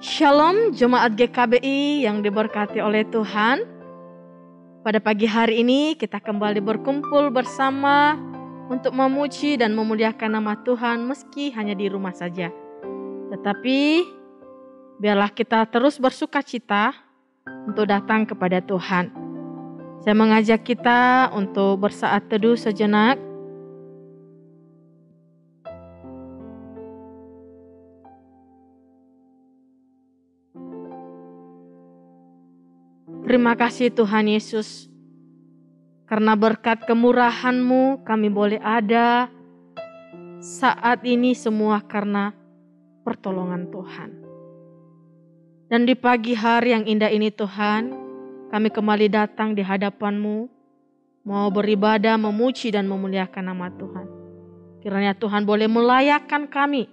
Shalom Jemaat GKBI yang diberkati oleh Tuhan. Pada pagi hari ini kita kembali berkumpul bersama untuk memuji dan memuliakan nama Tuhan meski hanya di rumah saja. Tetapi biarlah kita terus bersuka cita untuk datang kepada Tuhan. Saya mengajak kita untuk bersaat teduh sejenak. Terima kasih Tuhan Yesus, karena berkat kemurahan-Mu kami boleh ada saat ini semua karena pertolongan Tuhan. Dan di pagi hari yang indah ini Tuhan, kami kembali datang di hadapan-Mu, mau beribadah, memuji dan memuliakan nama Tuhan. Kiranya Tuhan boleh melayakkan kami,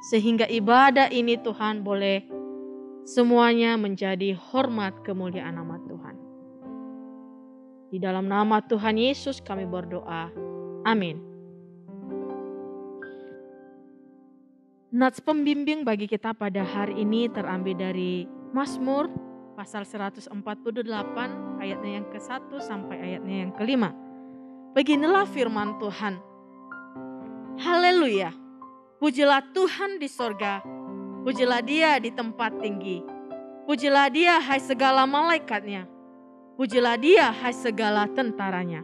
sehingga ibadah ini Tuhan boleh semuanya menjadi hormat kemuliaan nama Tuhan. Di dalam nama Tuhan Yesus kami berdoa. Amin. Nats pembimbing bagi kita pada hari ini terambil dari Mazmur pasal 148 ayatnya yang ke-1 sampai ayatnya yang ke-5. Beginilah firman Tuhan. Haleluya. Pujilah Tuhan di sorga. Pujilah Dia di tempat tinggi. Pujilah Dia hai segala malaikatnya. Pujilah Dia hai segala tentaranya.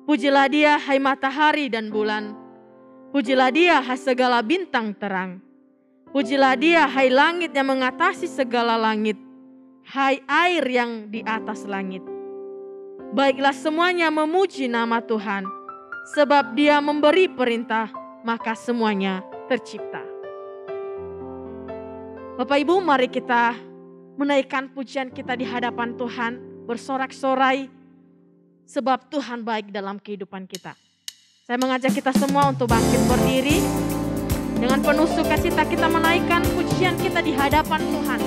Pujilah Dia hai matahari dan bulan. Pujilah Dia hai segala bintang terang. Pujilah Dia hai langit yang mengatasi segala langit. Hai air yang di atas langit. Baiklah semuanya memuji nama Tuhan. Sebab Dia memberi perintah, maka semuanya tercipta. Bapak Ibu, mari kita menaikkan pujian kita di hadapan Tuhan, bersorak-sorai sebab Tuhan baik dalam kehidupan kita. Saya mengajak kita semua untuk bangkit berdiri. Dengan penuh sukacita kita menaikkan pujian kita di hadapan Tuhan.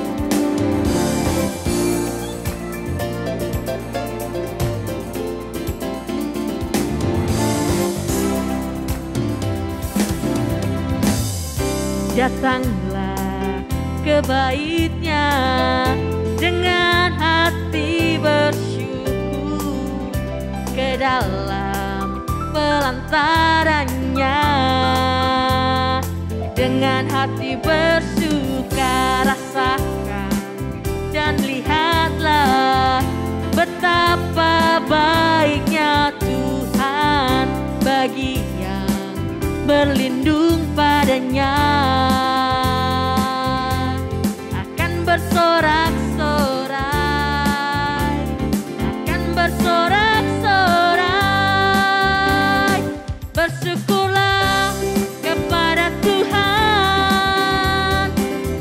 Datanglah ke bait-Nya dengan hati bersyukur, ke dalam pelantaran-Nya dengan hati bersuka. Rasakan dan lihatlah betapa baiknya Tuhan bagi yang berlindung padanya. Bersorak-sorai, akan bersorak-sorai. Bersyukurlah kepada Tuhan,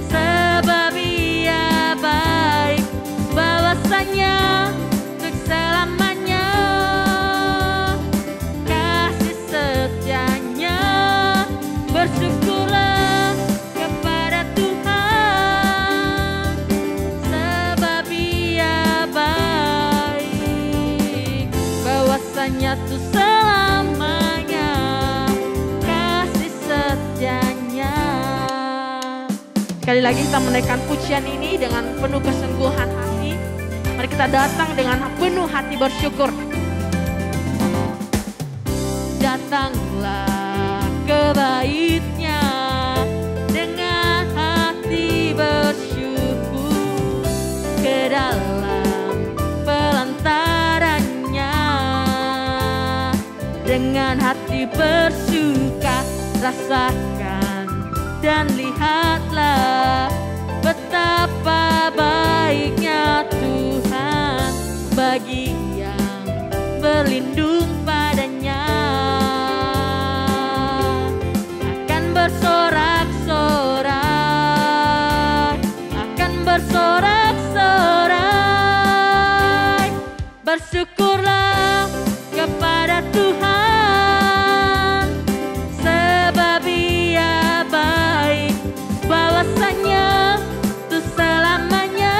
sebab Ia baik, bahwasanya untuk selamanya kasih setia-Nya. Bersyukurlah tuh selamanya kasih setia-Nya. Sekali lagi kita menaikkan pujian ini dengan penuh kesungguhan hati. Mari kita datang dengan penuh hati bersyukur. Datanglah ke bait-Nya dengan hati bersyukur, ke dalam pelantaran dengan hati bersuka. Rasakan dan lihatlah betapa baiknya Tuhan bagi yang berlindung padanya. Akan bersorak-sorai, akan bersorak-sorai. Bersyukurlah kepada Tuhan, sebab Ia baik, bahwasanya tuh selamanya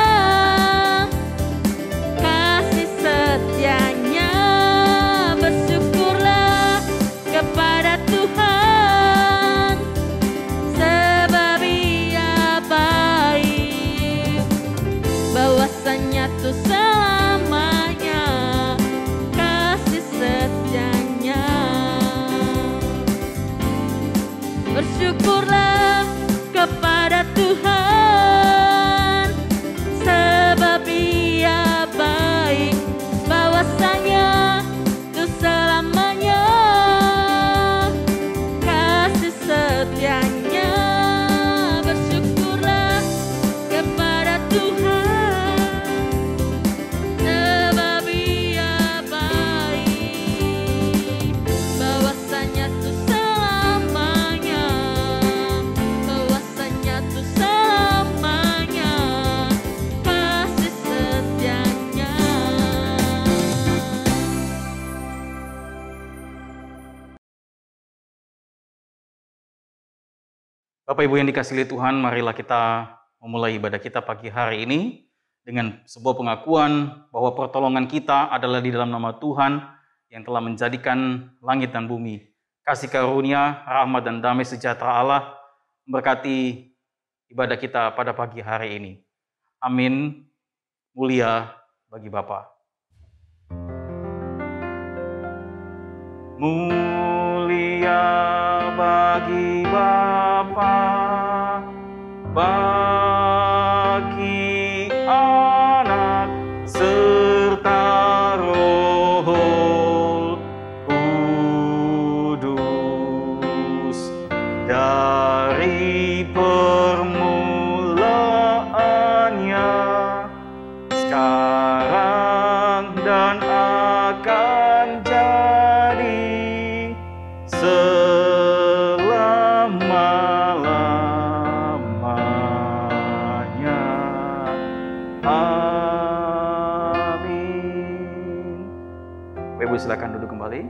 Bapak Ibu yang dikasihi Tuhan, marilah kita memulai ibadah kita pagi hari ini dengan sebuah pengakuan bahwa pertolongan kita adalah di dalam nama Tuhan yang telah menjadikan langit dan bumi. Kasih karunia, rahmat dan damai sejahtera Allah memberkati ibadah kita pada pagi hari ini. Amin. Mulia bagi Bapa. Mulia bagi Bapa, bagi Anak serta Roh Kudus, dari permulaannya, sekarang dan akan jadi selama-lamanya. Amin. Bapak Ibu silakan duduk kembali.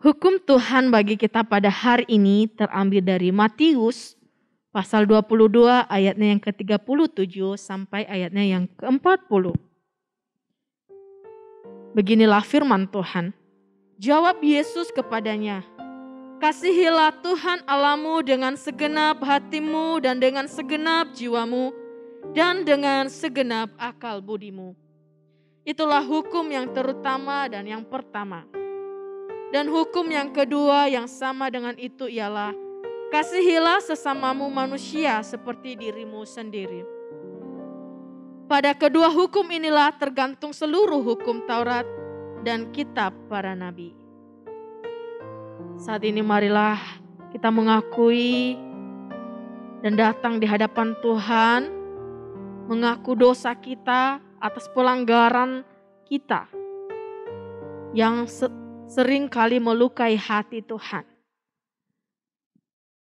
Hukum Tuhan bagi kita pada hari ini terambil dari Matius pasal 22 ayatnya yang ke-37 sampai ayatnya yang ke-40. Beginilah firman Tuhan. Jawab Yesus kepadanya, "Kasihilah Tuhan Allahmu dengan segenap hatimu dan dengan segenap jiwamu dan dengan segenap akal budimu. Itulah hukum yang terutama dan yang pertama. Dan hukum yang kedua yang sama dengan itu ialah, kasihilah sesamamu manusia seperti dirimu sendiri. Pada kedua hukum inilah tergantung seluruh hukum Taurat dan kitab para nabi." Saat ini marilah kita mengakui dan datang di hadapan Tuhan, mengaku dosa kita atas pelanggaran kita yang sering kali melukai hati Tuhan.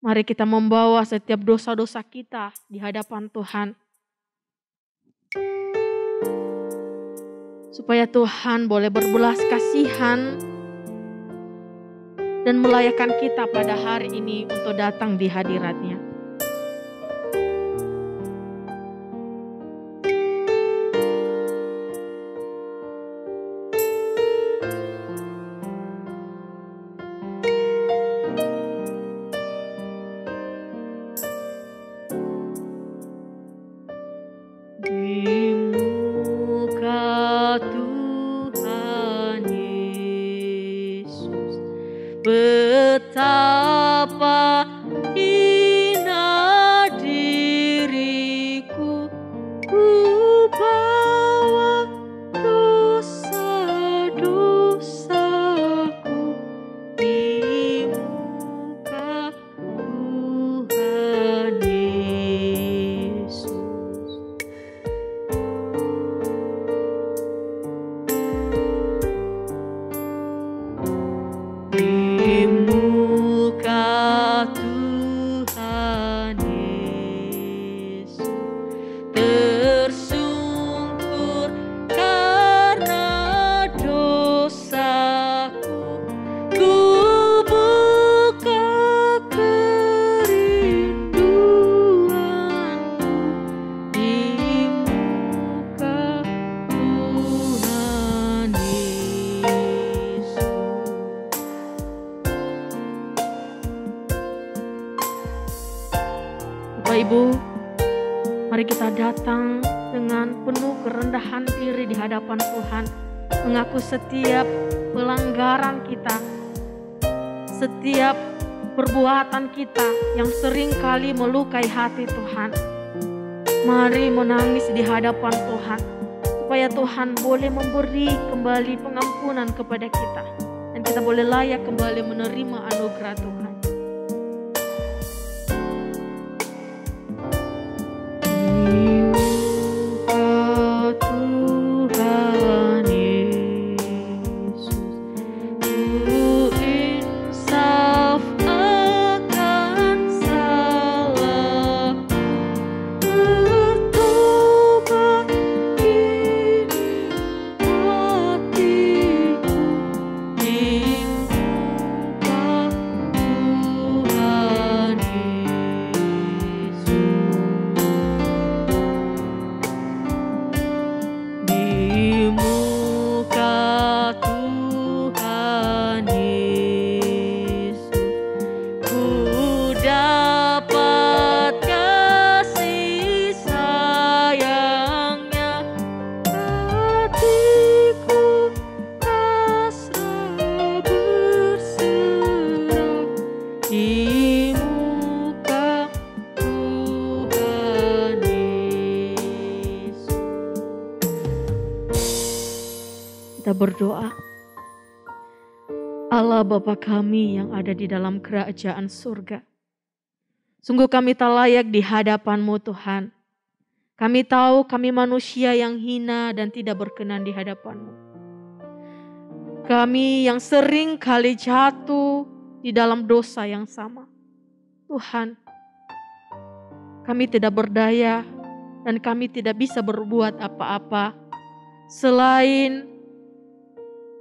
Mari kita membawa setiap dosa-dosa kita di hadapan Tuhan. Supaya Tuhan boleh berbelas kasihan dan melayakkan kita pada hari ini untuk datang di hadirat-Nya. Betapa hina diriku, ku bawa dosa-dosaku di muka Tuhan Yesus. Di muka Tuhan Yesus tersungkur karena dosaku, ku buka kerinduanku di muka Tuhan Yesus. Bapak Ibu, mari kita datang dengan penuh kerendahan diri di hadapan Tuhan, mengaku setiap pelanggaran kita, setiap perbuatan kita yang sering kali melukai hati Tuhan. Mari menangis di hadapan Tuhan, supaya Tuhan boleh memberi kembali pengampunan kepada kita, dan kita boleh layak kembali menerima anugerah Tuhan. berdoa. Allah Bapa kami yang ada di dalam kerajaan surga. Sungguh kami tak layak di hadapan-Mu Tuhan. Kami tahu kami manusia yang hina dan tidak berkenan di hadapan-Mu. Kami yang sering kali jatuh di dalam dosa yang sama. Tuhan, kami tidak berdaya dan kami tidak bisa berbuat apa-apa selain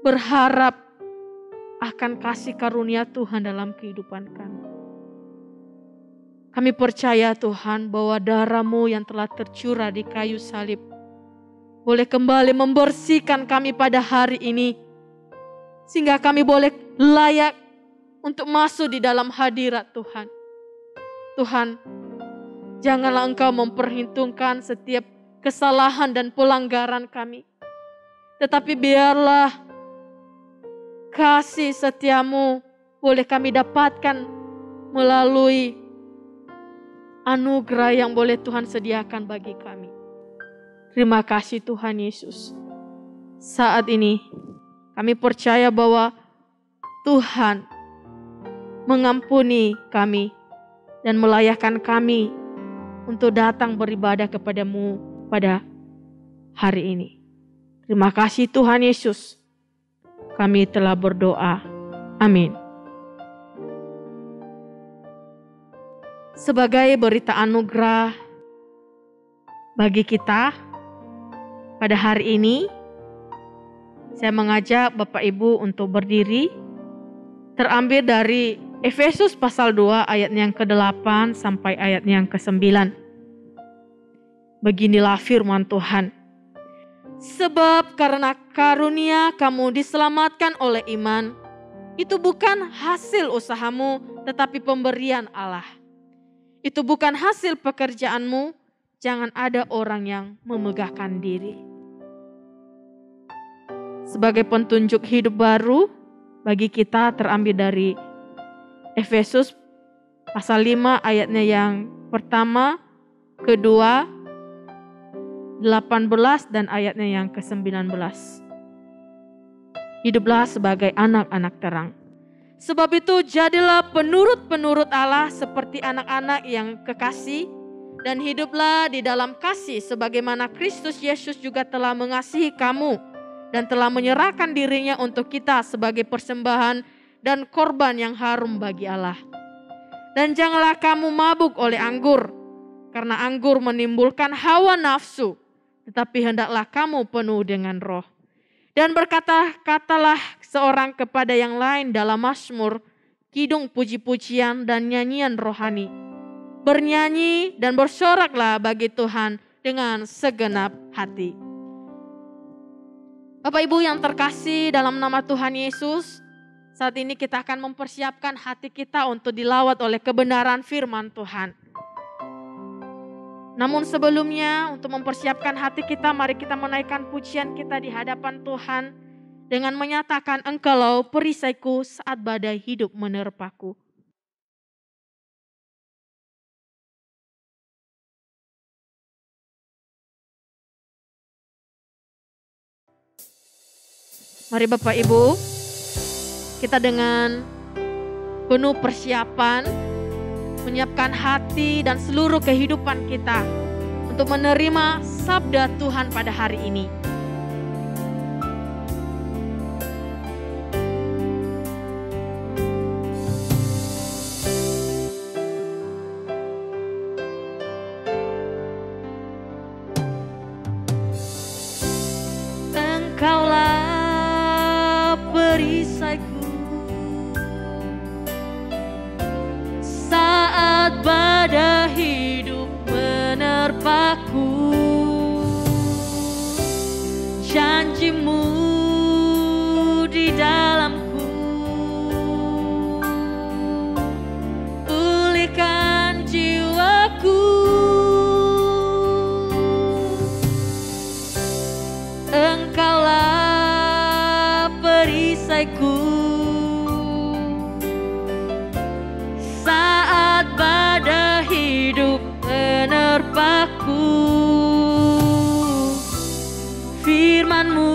berharap akan kasih karunia Tuhan dalam kehidupan kami. Kami percaya Tuhan bahwa darah-Mu yang telah tercurah di kayu salib boleh kembali membersihkan kami pada hari ini. Sehingga kami boleh layak untuk masuk di dalam hadirat Tuhan. Tuhan, janganlah Engkau memperhitungkan setiap kesalahan dan pelanggaran kami. Tetapi biarlah kasih setia-Mu boleh kami dapatkan melalui anugerah yang boleh Tuhan sediakan bagi kami. Terima kasih Tuhan Yesus. Saat ini kami percaya bahwa Tuhan mengampuni kami dan melayakkan kami untuk datang beribadah kepada-Mu pada hari ini. Terima kasih Tuhan Yesus. Kami telah berdoa. Amin. Sebagai berita anugerah bagi kita pada hari ini, saya mengajak Bapak Ibu untuk berdiri. Terambil dari Efesus pasal 2 ayat yang ke-8 sampai ayat yang ke-9. Beginilah firman Tuhan. Sebab karena karunia kamu diselamatkan oleh iman, itu bukan hasil usahamu, tetapi pemberian Allah. Itu bukan hasil pekerjaanmu, jangan ada orang yang memegahkan diri. Sebagai petunjuk hidup baru bagi kita terambil dari Efesus pasal 5 ayatnya yang pertama, kedua, 18 dan ayatnya yang ke-19. Hiduplah sebagai anak-anak terang. Sebab itu jadilah penurut-penurut Allah seperti anak-anak yang kekasih dan hiduplah di dalam kasih sebagaimana Kristus Yesus juga telah mengasihi kamu dan telah menyerahkan dirinya untuk kita sebagai persembahan dan korban yang harum bagi Allah. Dan janganlah kamu mabuk oleh anggur, karena anggur menimbulkan hawa nafsu, tetapi hendaklah kamu penuh dengan Roh. Dan berkata-katalah seorang kepada yang lain dalam mazmur, kidung puji-pujian dan nyanyian rohani. Bernyanyi dan bersoraklah bagi Tuhan dengan segenap hati. Bapak Ibu yang terkasih dalam nama Tuhan Yesus, saat ini kita akan mempersiapkan hati kita untuk dilawat oleh kebenaran firman Tuhan. Namun sebelumnya untuk mempersiapkan hati kita, mari kita menaikkan pujian kita di hadapan Tuhan dengan menyatakan, Engkaulah perisaiku saat badai hidup menerpaku. Mari Bapak Ibu, kita dengan penuh persiapan menyiapkan hati dan seluruh kehidupan kita untuk menerima sabda Tuhan pada hari ini. Engkaulah perisaiku saat badai hidup menerpaku. Janji-Mu di dalamku, pulihkan jiwaku. Engkaulah perisaiku saat badai hidup menerpaku. Firman-Mu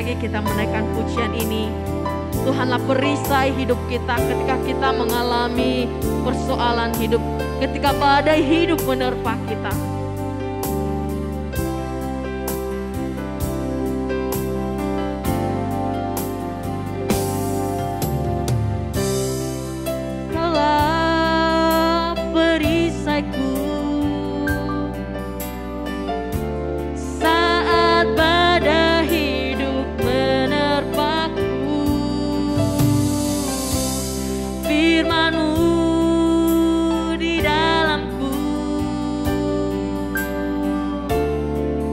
lagi kita menaikkan pujian ini. Tuhanlah perisai hidup kita ketika kita mengalami persoalan hidup, ketika badai hidup menerpa kita. Kaulah perisaiku saat badai hidup menerpaku. Firman-Mu di dalamku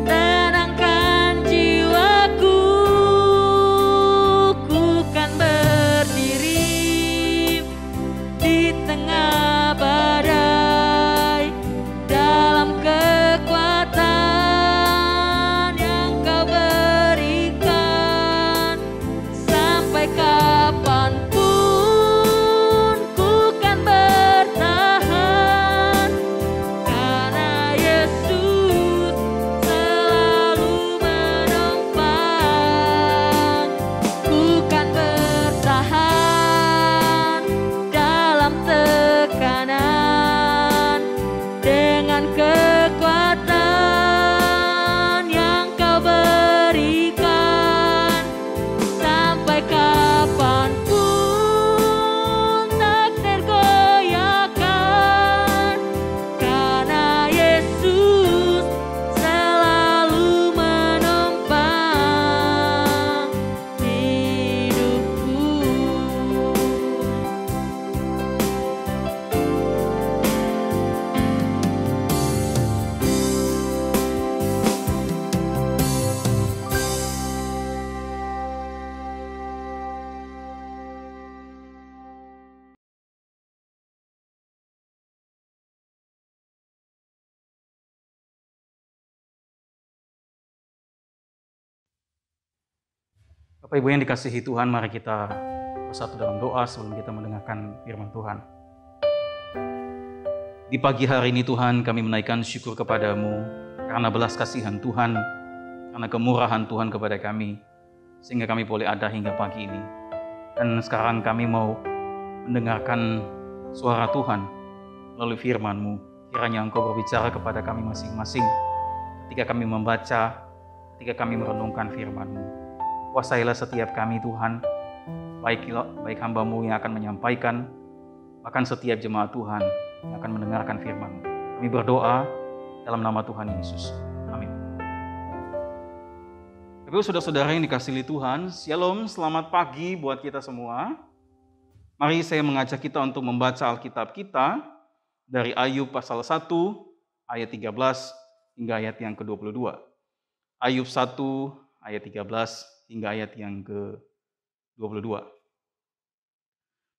tenangkan jiwaku. Ku kan berdiri di tengah badai dalam kekuatan yang Kau berikan. Sampai kapanpun ku kan bertahan, karena Yesus selalu menopang. Ku kan bertahan dalam tekanan dengan kekuatan yang Kau berikan. Sampai kapanpun tak tergoyahkan, karena Yesus selalu menopang hidupku. Bapak Ibu yang dikasihi Tuhan, mari kita bersatu dalam doa sebelum kita mendengarkan firman Tuhan. Di pagi hari ini Tuhan, kami menaikkan syukur kepadamu karena belas kasihan Tuhan, karena kemurahan Tuhan kepada kami, sehingga kami boleh ada hingga pagi ini. Dan sekarang kami mau mendengarkan suara Tuhan melalui firman-Mu. Kiranya Engkau berbicara kepada kami masing-masing ketika kami membaca, ketika kami merenungkan firman-Mu. Kuasailah setiap kami Tuhan, baik hamba-Mu yang akan menyampaikan, bahkan setiap jemaat Tuhan yang akan mendengarkan firman-Mu. Kami berdoa dalam nama Tuhan Yesus. Amin. Bapak saudara-saudara yang dikasihi Tuhan, Shalom, selamat pagi buat kita semua. Mari saya mengajak kita untuk membaca Alkitab kita dari Ayub pasal 1 ayat 13 hingga ayat yang ke-22. Ayub 1 ayat 13 hingga ayat yang ke-22.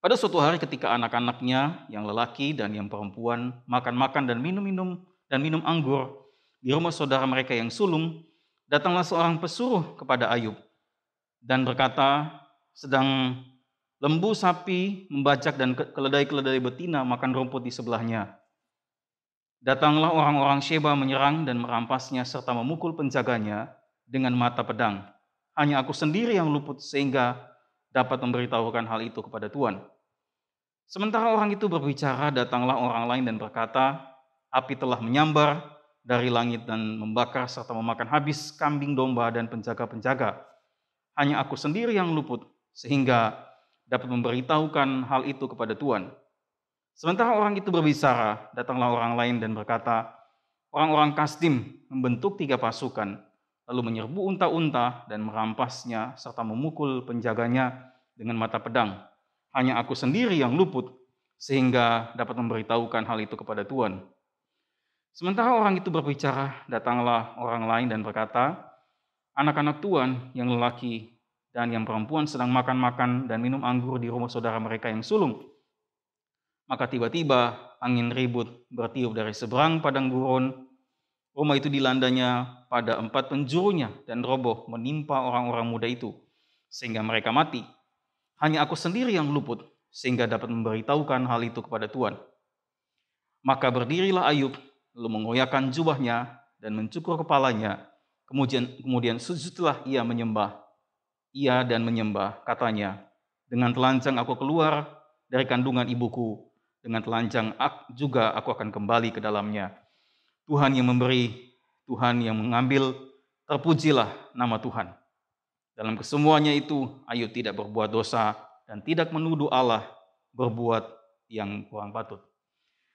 Pada suatu hari ketika anak-anaknya yang lelaki dan yang perempuan makan-makan dan minum anggur di rumah saudara mereka yang sulung, datanglah seorang pesuruh kepada Ayub dan berkata, sedang lembu sapi membajak dan keledai-keledai betina makan rumput di sebelahnya. Datanglah orang-orang Sheba menyerang dan merampasnya serta memukul penjaganya dengan mata pedang. Hanya aku sendiri yang luput sehingga dapat memberitahukan hal itu kepada Tuan. Sementara orang itu berbicara, datanglah orang lain dan berkata, api telah menyambar dari langit dan membakar serta memakan habis kambing domba dan penjaga-penjaga. Hanya aku sendiri yang luput sehingga dapat memberitahukan hal itu kepada Tuan. Sementara orang itu berbicara, datanglah orang lain dan berkata, orang-orang Kasdim membentuk 3 pasukan, lalu menyerbu unta-unta dan merampasnya serta memukul penjaganya dengan mata pedang. Hanya aku sendiri yang luput sehingga dapat memberitahukan hal itu kepada Tuan. Sementara orang itu berbicara, datanglah orang lain dan berkata, anak-anak Tuan yang lelaki dan yang perempuan sedang makan-makan dan minum anggur di rumah saudara mereka yang sulung. Maka tiba-tiba angin ribut bertiup dari seberang padang gurun. Rumah itu dilandanya pada 4 penjurunya dan roboh menimpa orang-orang muda itu, sehingga mereka mati. Hanya aku sendiri yang luput, sehingga dapat memberitahukan hal itu kepada Tuan. Maka berdirilah Ayub, lalu mengoyakkan jubahnya dan mencukur kepalanya. Kemudian sujudlah ia menyembah. ia dan menyembah. Katanya, dengan telanjang aku keluar dari kandungan ibuku, dengan telanjang juga aku akan kembali ke dalamnya. Tuhan yang memberi, Tuhan yang mengambil, terpujilah nama Tuhan. Dalam kesemuanya itu, Ayub tidak berbuat dosa dan tidak menuduh Allah berbuat yang kurang patut.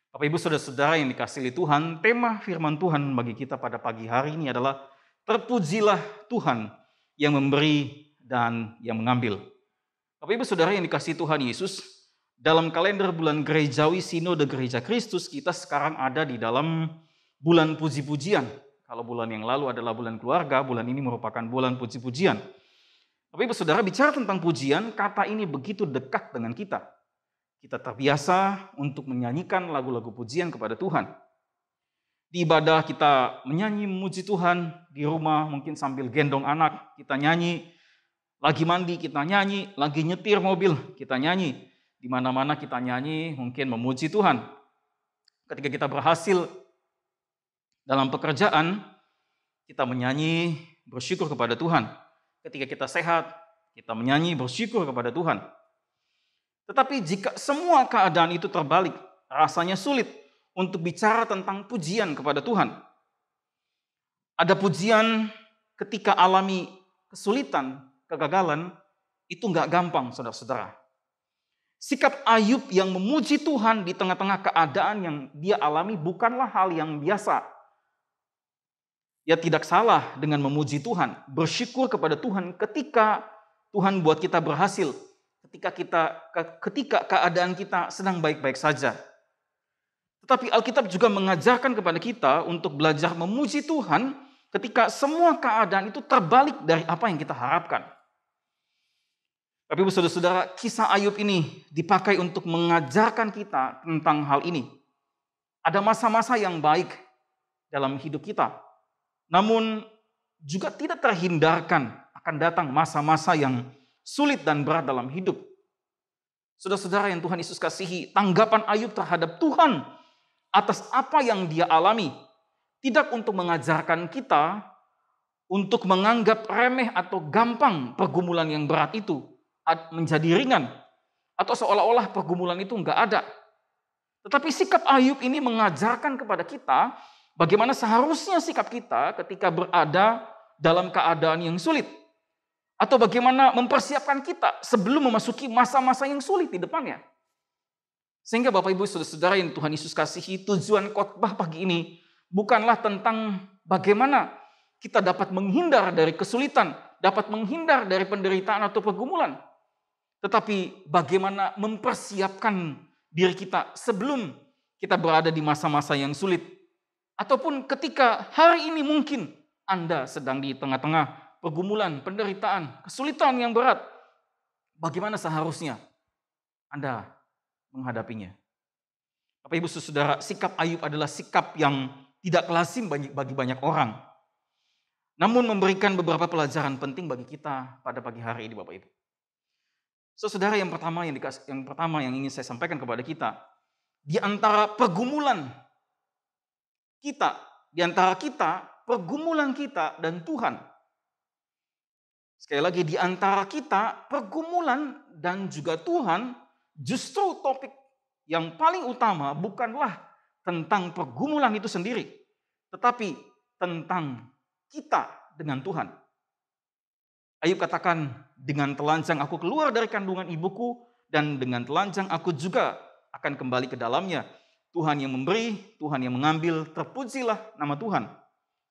Bapak Ibu Saudara-saudara yang dikasihi Tuhan, tema firman Tuhan bagi kita pada pagi hari ini adalah terpujilah Tuhan yang memberi dan yang mengambil. Bapak Ibu Saudara yang dikasihi Tuhan Yesus, dalam kalender bulan gerejawi Sinode Gereja Kristus, kita sekarang ada di dalam bulan puji-pujian. Kalau bulan yang lalu adalah bulan keluarga, bulan ini merupakan bulan puji-pujian. Bapak Ibu Saudara, bicara tentang pujian, kata ini begitu dekat dengan kita. Kita terbiasa untuk menyanyikan lagu-lagu pujian kepada Tuhan. Di ibadah kita menyanyi memuji Tuhan, di rumah mungkin sambil gendong anak kita nyanyi, lagi mandi kita nyanyi, lagi nyetir mobil kita nyanyi, di mana-mana kita nyanyi mungkin memuji Tuhan. Ketika kita berhasil dalam pekerjaan, kita menyanyi bersyukur kepada Tuhan. Ketika kita sehat, kita menyanyi bersyukur kepada Tuhan. Tetapi jika semua keadaan itu terbalik, rasanya sulit untuk bicara tentang pujian kepada Tuhan. Ada pujian ketika alami kesulitan, kegagalan, itu nggak gampang, saudara-saudara. Sikap Ayub yang memuji Tuhan di tengah-tengah keadaan yang dia alami bukanlah hal yang biasa. Ya tidak salah dengan memuji Tuhan, bersyukur kepada Tuhan ketika Tuhan buat kita berhasil. Ketika keadaan kita sedang baik-baik saja. Tetapi Alkitab juga mengajarkan kepada kita untuk belajar memuji Tuhan ketika semua keadaan itu terbalik dari apa yang kita harapkan. Tapi Ibu Saudara-saudara, kisah Ayub ini dipakai untuk mengajarkan kita tentang hal ini. Ada masa-masa yang baik dalam hidup kita. Namun juga tidak terhindarkan akan datang masa-masa yang sulit dan berat dalam hidup. Saudara-saudara yang Tuhan Yesus kasihi, tanggapan Ayub terhadap Tuhan atas apa yang dia alami tidak untuk mengajarkan kita untuk menganggap remeh atau gampang pergumulan yang berat itu menjadi ringan atau seolah-olah pergumulan itu enggak ada. Tetapi sikap Ayub ini mengajarkan kepada kita bagaimana seharusnya sikap kita ketika berada dalam keadaan yang sulit. Atau bagaimana mempersiapkan kita sebelum memasuki masa-masa yang sulit di depannya. Sehingga Bapak Ibu Saudara-saudara yang Tuhan Yesus kasihi, tujuan khotbah pagi ini bukanlah tentang bagaimana kita dapat menghindar dari kesulitan, dapat menghindar dari penderitaan atau pergumulan. Tetapi bagaimana mempersiapkan diri kita sebelum kita berada di masa-masa yang sulit. Ataupun ketika hari ini mungkin Anda sedang di tengah-tengah pergumulan, penderitaan, kesulitan yang berat. Bagaimana seharusnya Anda menghadapinya? Bapak Ibu Saudara, sikap Ayub adalah sikap yang tidak lazim bagi banyak orang. Namun memberikan beberapa pelajaran penting bagi kita pada pagi hari ini, Bapak Ibu. Saudara, yang pertama yang ingin saya sampaikan kepada kita, di antara pergumulan kita, pergumulan kita dan Tuhan. Sekali lagi, di antara kita, pergumulan dan juga Tuhan, justru topik yang paling utama bukanlah tentang pergumulan itu sendiri, tetapi tentang kita dengan Tuhan. Ayub katakan, dengan telanjang aku keluar dari kandungan ibuku, dan dengan telanjang aku juga akan kembali ke dalamnya. Tuhan yang memberi, Tuhan yang mengambil, terpujilah nama Tuhan.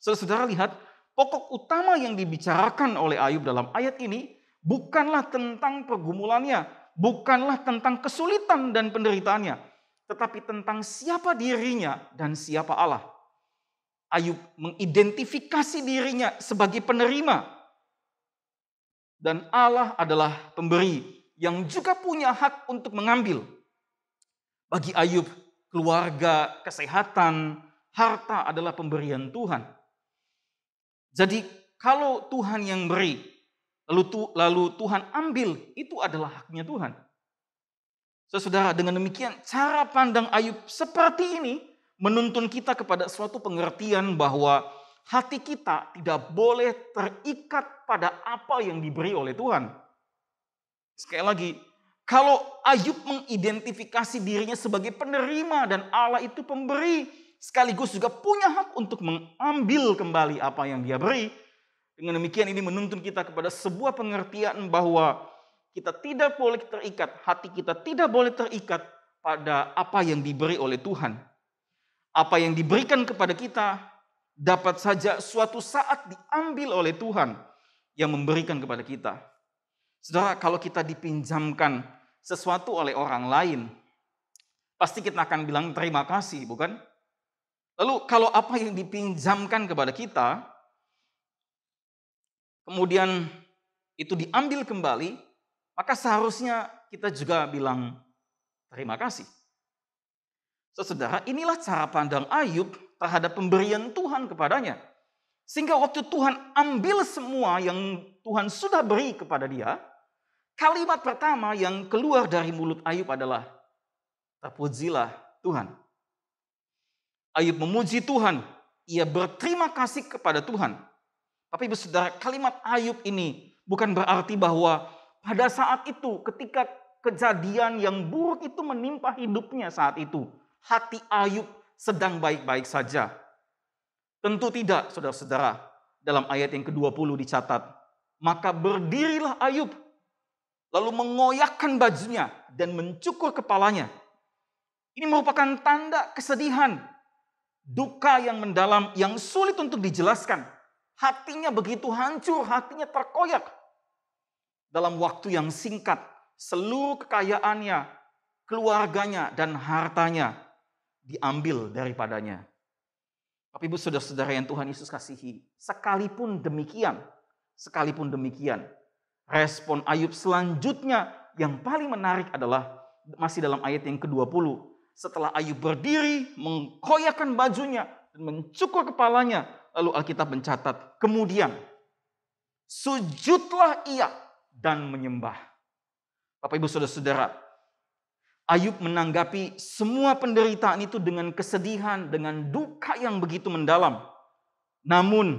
Saudara lihat, pokok utama yang dibicarakan oleh Ayub dalam ayat ini bukanlah tentang pergumulannya, bukanlah tentang kesulitan dan penderitaannya, tetapi tentang siapa dirinya dan siapa Allah. Ayub mengidentifikasi dirinya sebagai penerima, dan Allah adalah pemberi yang juga punya hak untuk mengambil. Bagi Ayub, keluarga, kesehatan, harta adalah pemberian Tuhan. Jadi kalau Tuhan yang beri, lalu Tuhan ambil, itu adalah haknya Tuhan. Saudara, dengan demikian cara pandang Ayub seperti ini menuntun kita kepada suatu pengertian bahwa hati kita tidak boleh terikat pada apa yang diberi oleh Tuhan. Sekali lagi, kalau Ayub mengidentifikasi dirinya sebagai penerima dan Allah itu pemberi, sekaligus juga punya hak untuk mengambil kembali apa yang dia beri. Dengan demikian ini menuntun kita kepada sebuah pengertian bahwa kita tidak boleh terikat, hati kita tidak boleh terikat pada apa yang diberi oleh Tuhan. Apa yang diberikan kepada kita dapat saja suatu saat diambil oleh Tuhan yang memberikan kepada kita. Saudara, kalau kita dipinjamkan sesuatu oleh orang lain, pasti kita akan bilang terima kasih, bukan? Lalu kalau apa yang dipinjamkan kepada kita, kemudian itu diambil kembali, maka seharusnya kita juga bilang terima kasih. Saudara, inilah cara pandang Ayub terhadap pemberian Tuhan kepadanya. Sehingga waktu Tuhan ambil semua yang Tuhan sudah beri kepada dia, kalimat pertama yang keluar dari mulut Ayub adalah, terpujilah Tuhan. Ayub memuji Tuhan, ia berterima kasih kepada Tuhan. Tapi saudara, kalimat Ayub ini bukan berarti bahwa pada saat itu ketika kejadian yang buruk itu menimpa hidupnya saat itu, hati Ayub sedang baik-baik saja. Tentu tidak, saudara-saudara. Dalam ayat yang ke-20 dicatat, maka berdirilah Ayub, lalu mengoyakkan bajunya dan mencukur kepalanya. Ini merupakan tanda kesedihan, duka yang mendalam, yang sulit untuk dijelaskan. Hatinya begitu hancur, hatinya terkoyak. Dalam waktu yang singkat, seluruh kekayaannya, keluarganya, dan hartanya diambil daripadanya. Tapi ibu saudara-saudara yang Tuhan Yesus kasihi, sekalipun demikian, respon Ayub selanjutnya yang paling menarik adalah masih dalam ayat yang ke-20. Setelah Ayub berdiri, mengkoyakkan bajunya, dan mencukur kepalanya, lalu Alkitab mencatat, kemudian sujudlah ia dan menyembah. Bapak ibu saudara-saudara, Ayub menanggapi semua penderitaan itu dengan kesedihan, dengan duka yang begitu mendalam. Namun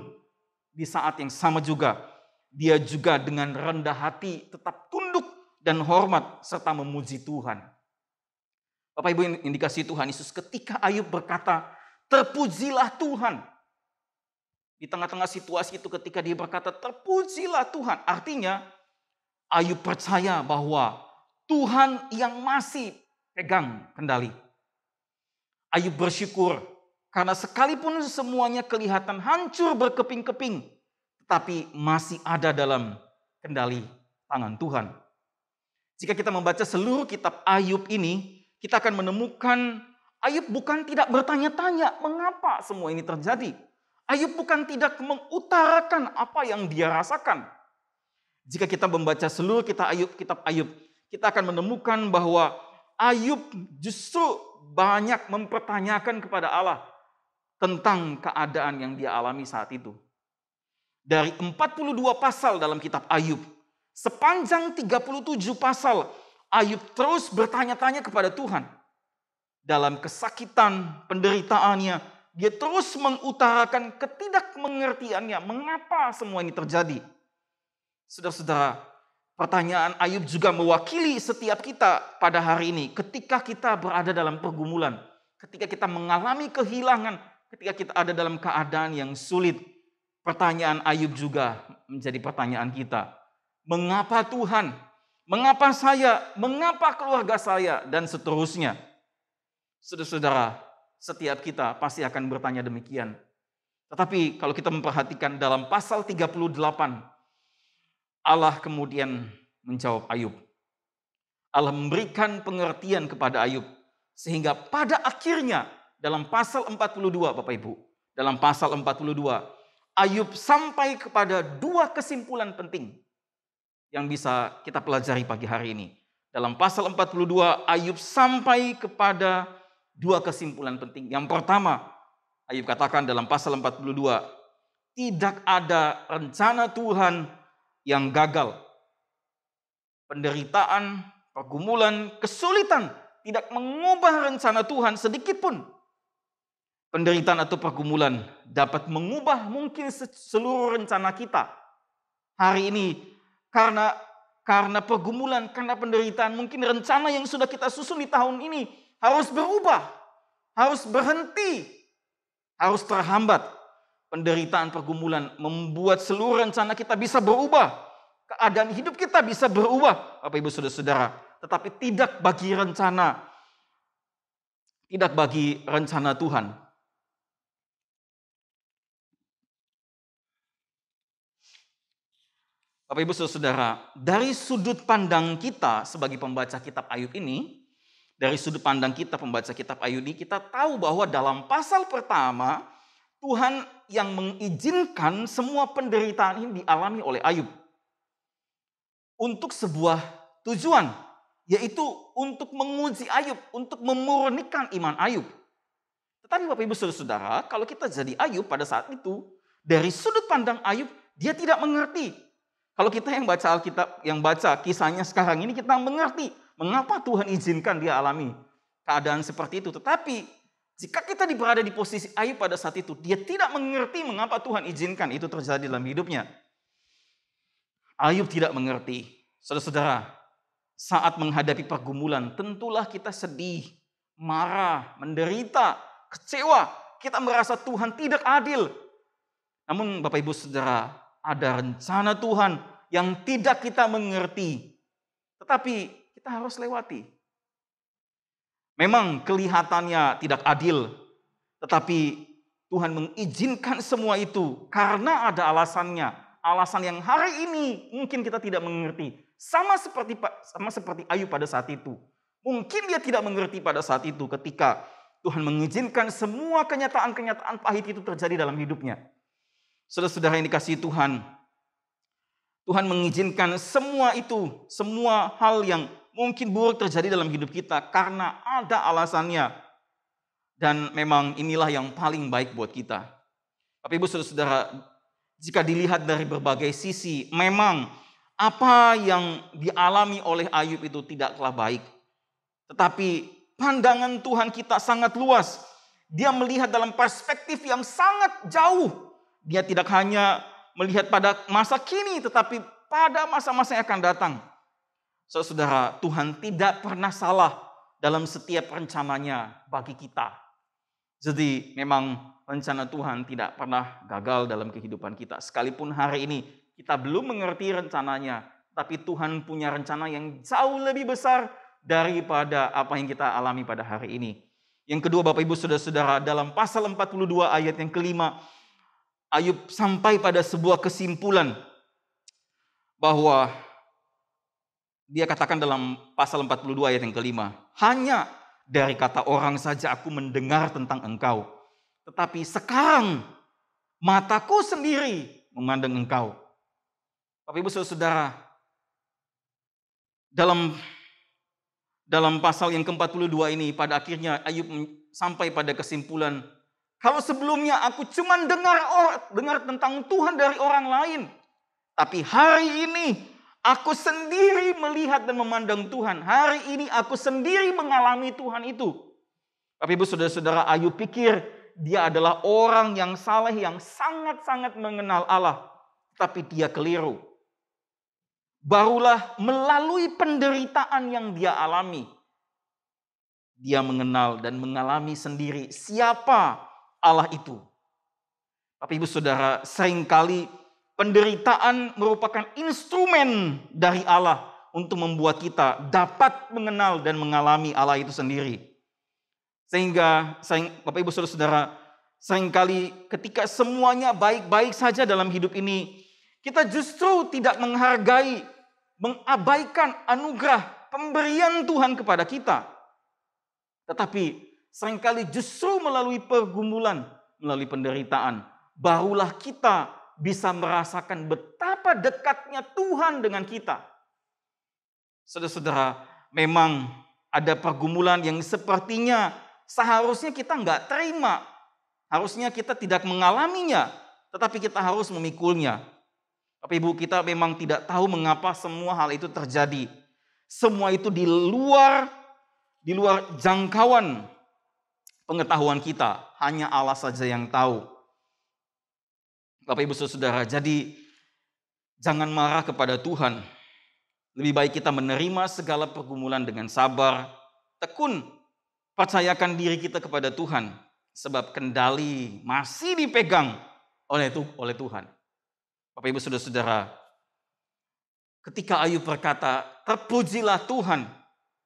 di saat yang sama juga, dia juga dengan rendah hati tetap tunduk dan hormat serta memuji Tuhan. Bapak ibu yang dikasihi Tuhan Yesus, ketika Ayub berkata, terpujilah Tuhan. Di tengah-tengah situasi itu ketika dia berkata, terpujilah Tuhan. Artinya Ayub percaya bahwa Tuhan yang masih pegang kendali. Ayub bersyukur karena sekalipun semuanya kelihatan hancur berkeping-keping, tetapi masih ada dalam kendali tangan Tuhan. Jika kita membaca seluruh kitab Ayub ini, kita akan menemukan Ayub bukan tidak bertanya-tanya mengapa semua ini terjadi. Ayub bukan tidak mengutarakan apa yang dia rasakan. Jika kita membaca seluruh kitab Ayub, kita akan menemukan bahwa Ayub justru banyak mempertanyakan kepada Allah tentang keadaan yang dia alami saat itu. Dari 42 pasal dalam kitab Ayub, sepanjang 37 pasal, Ayub terus bertanya-tanya kepada Tuhan. Dalam kesakitan, penderitaannya, dia terus mengutarakan ketidakmengertiannya, mengapa semua ini terjadi. Saudara-saudara, pertanyaan Ayub juga mewakili setiap kita pada hari ini. Ketika kita berada dalam pergumulan, ketika kita mengalami kehilangan, ketika kita ada dalam keadaan yang sulit, pertanyaan Ayub juga menjadi pertanyaan kita. Mengapa Tuhan? Mengapa saya? Mengapa keluarga saya? Dan seterusnya. Saudara-saudara, setiap kita pasti akan bertanya demikian. Tetapi kalau kita memperhatikan dalam pasal 38, Allah kemudian menjawab Ayub. Allah memberikan pengertian kepada Ayub. Sehingga pada akhirnya dalam pasal 42 Bapak Ibu. Dalam pasal 42 Ayub sampai kepada dua kesimpulan penting yang bisa kita pelajari pagi hari ini. Dalam pasal 42 Ayub sampai kepada dua kesimpulan penting. Yang pertama Ayub katakan dalam pasal 42, tidak ada rencana Tuhan yang gagal. Penderitaan, pergumulan, kesulitan tidak mengubah rencana Tuhan sedikit pun. penderitaan atau pergumulan dapat mengubah mungkin seluruh rencana kita hari ini. Karena pergumulan, karena penderitaan, mungkin rencana yang sudah kita susun di tahun ini harus berubah, harus berhenti, harus terhambat. Penderitaan, pergumulan membuat seluruh rencana kita bisa berubah. Keadaan hidup kita bisa berubah, Bapak Ibu Saudara-saudara. Tetapi tidak bagi rencana Tuhan. Bapak Ibu Saudara, dari sudut pandang kita sebagai pembaca kitab Ayub ini, kita tahu bahwa dalam pasal pertama, Tuhan yang mengizinkan semua penderitaan ini dialami oleh Ayub. Untuk sebuah tujuan, yaitu untuk menguji Ayub, untuk memurnikan iman Ayub. Tetapi Bapak Ibu Saudara, kalau kita jadi Ayub pada saat itu, dari sudut pandang Ayub, dia tidak mengerti. Kalau kita yang baca Alkitab, yang baca kisahnya sekarang ini, kita mengerti mengapa Tuhan izinkan dia alami keadaan seperti itu. Tetapi jika kita berada di posisi Ayub pada saat itu, dia tidak mengerti mengapa Tuhan izinkan itu terjadi dalam hidupnya. Ayub tidak mengerti. Saudara-saudara, saat menghadapi pergumulan, tentulah kita sedih, marah, menderita, kecewa. Kita merasa Tuhan tidak adil. Namun Bapak Ibu Saudara, ada rencana Tuhan yang tidak kita mengerti. Tetapi kita harus lewati. Memang kelihatannya tidak adil. Tetapi Tuhan mengizinkan semua itu karena ada alasannya. Alasan yang hari ini mungkin kita tidak mengerti. Sama seperti Ayub pada saat itu. Mungkin dia tidak mengerti pada saat itu ketika Tuhan mengizinkan semua kenyataan-kenyataan pahit itu terjadi dalam hidupnya. Saudara-saudara yang dikasihi Tuhan, Tuhan mengizinkan semua itu, semua hal yang mungkin buruk terjadi dalam hidup kita karena ada alasannya. Dan memang inilah yang paling baik buat kita. Bapak Ibu Saudara-saudara, jika dilihat dari berbagai sisi, memang apa yang dialami oleh Ayub itu tidaklah baik. Tetapi pandangan Tuhan kita sangat luas. Dia melihat dalam perspektif yang sangat jauh. Dia tidak hanya melihat pada masa kini, tetapi pada masa-masa yang akan datang. Saudara, Tuhan tidak pernah salah dalam setiap rencananya bagi kita. Jadi memang rencana Tuhan tidak pernah gagal dalam kehidupan kita. Sekalipun hari ini kita belum mengerti rencananya, tapi Tuhan punya rencana yang jauh lebih besar daripada apa yang kita alami pada hari ini. Yang kedua, Bapak Ibu Saudara-saudara, dalam pasal 42 ayat yang kelima, Ayub sampai pada sebuah kesimpulan bahwa dia katakan dalam pasal 42 ayat yang kelima, hanya dari kata orang saja aku mendengar tentang engkau. Tetapi sekarang mataku sendiri memandang engkau. Bapak Ibu Saudara, dalam pasal yang ke-42 ini pada akhirnya Ayub sampai pada kesimpulan, kalau sebelumnya aku cuma dengar tentang Tuhan dari orang lain, tapi hari ini aku sendiri melihat dan memandang Tuhan. Hari ini aku sendiri mengalami Tuhan itu. Bapak Ibu Saudara-saudara, Ayub pikir dia adalah orang yang saleh, yang sangat-sangat mengenal Allah. Tapi dia keliru. Barulah melalui penderitaan yang dia alami, dia mengenal dan mengalami sendiri siapa Allah itu. Bapak Ibu Saudara, seringkali penderitaan merupakan instrumen dari Allah untuk membuat kita dapat mengenal dan mengalami Allah itu sendiri. Sehingga Bapak Ibu Saudara, seringkali ketika semuanya baik-baik saja dalam hidup ini, kita justru tidak menghargai, mengabaikan anugerah pemberian Tuhan kepada kita. Tetapi seringkali justru melalui pergumulan, melalui penderitaan, barulah kita bisa merasakan betapa dekatnya Tuhan dengan kita. Saudara-saudara, memang ada pergumulan yang sepertinya seharusnya kita nggak terima. Harusnya kita tidak mengalaminya, tetapi kita harus memikulnya. Bapak Ibu, kita memang tidak tahu mengapa semua hal itu terjadi. Semua itu di luar jangkauan pengetahuan kita, hanya Allah saja yang tahu. Bapak Ibu Saudara, jadi jangan marah kepada Tuhan. Lebih baik kita menerima segala pergumulan dengan sabar, tekun, percayakan diri kita kepada Tuhan. Sebab kendali masih dipegang oleh Tuhan. Bapak Ibu Saudara, ketika Ayub berkata, terpujilah Tuhan,